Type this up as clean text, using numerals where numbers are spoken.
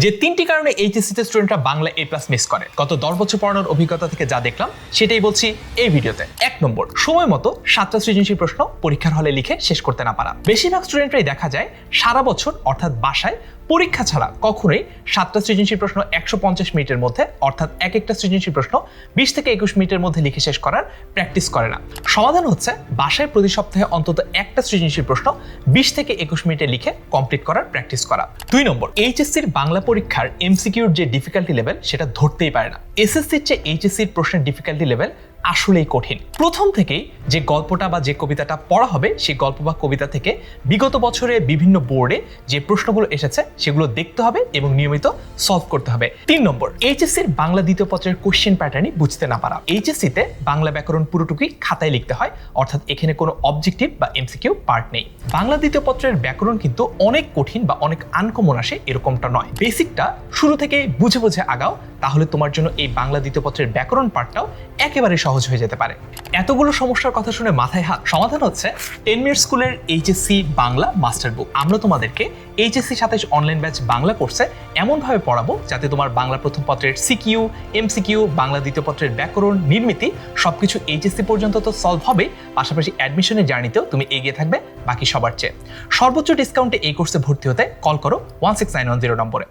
যে তিনটি কারণে এইচএসসিতে স্টুডেন্টরা বাংলা এ প্লাস মিস করে গত 10 বছর পড়ানোর অভিজ্ঞতা থেকে যা দেখলাম সেটাই বলছি এই ভিডিওতে। 1 নম্বর, সময় মতো 7টা সৃজনশীল প্রশ্ন পরীক্ষার হলে লিখে শেষ করতে না পারা। বেশিরভাগ স্টুডেন্টরাই দেখা যায় সারা বছর অর্থাৎ বাসায় পরীক্ষা ছাড়া কখনোই 7টা সৃজনশীল প্রশ্ন 150 মিনিটের মধ্যে অর্থাৎ একটা সৃজনশীল প্রশ্ন 20 থেকে 21 মিনিটের মধ্যে লিখে শেষ করার প্র্যাকটিস করে না। সমাধান হচ্ছে বাসায় প্রতি সপ্তাহে অন্তত একটা সৃজনশীল প্রশ্ন 20 থেকে 21 মিনিটে লিখে কমপ্লিট করার প্র্যাকটিস করা। 2 নম্বর, এইচএসসির বাংলা পরীক্ষার এমসিকিউর যে ডিফিকাল্টি লেভেল সেটা ধরতেই পারে না। এসএসসির চেয়ে এইচএসসির প্রশ্নের ডিফিকাল্টি লেভেল আসলেই কঠিন। প্রথম থেকেই যে গল্পটা বা যে কবিতাটা পড়া হবে সেই গল্প বা কবিতা থেকে বিগত বছরে বিভিন্ন বোর্ডে যে প্রশ্নগুলো এসেছে সেগুলো দেখতে হবে এবং নিয়মিত সলভ করতে হবে। 3 নম্বর, এইচএসসির বাংলা দ্বিতীয় পত্রের কোশ্চেন প্যাটার্নই বুঝতে না পারা। এইচএসসিতে বাংলা ব্যাকরণ পুরোটুকুই খাতায় লিখতে হয়, অর্থাৎ এখানে কোনো অবজেক্টিভ বা এমসিকিউ পার্ট নেই। বাংলা দ্বিতীয় পত্রের ব্যাকরণ কিন্তু অনেক কঠিন বা অনেক আনকমন আসে এরকমটা নয়। বেসিকটা শুরু থেকে বুঝে বুঝে আগাও, তাহলে তোমার জন্য এই বাংলা দ্বিতীয় পত্রের ব্যাকরণ পার্টটাও একেবারে সহজ হয়ে যেতে পারে। এতগুলো সমস্যার কথা শুনে মাথায় হাত। সমাধান হচ্ছে 10 মিনিট স্কুলের এইচএসসি বাংলা মাস্টার বুক। আমরা তোমাদেরকে এইচএসসি 27 অনলাইন ব্যাচ বাংলা কোর্সে এমনভাবে পড়াবো যাতে তোমার বাংলা প্রথম পত্রের সিকিউ, এমসিকিউ, বাংলা দ্বিতীয় পত্রের ব্যাকরণ, নির্মিতি সবকিছু এইচএসসি পর্যন্ত তো সলভ হবে, পাশাপাশি অ্যাডমিশনের জার্নিতেও তুমি এগিয়ে থাকবে বাকি সবার চেয়ে। সর্বোচ্চ ডিসকাউন্টে এই কোর্সে ভর্তি হতে কল করো 16910 নম্বরে।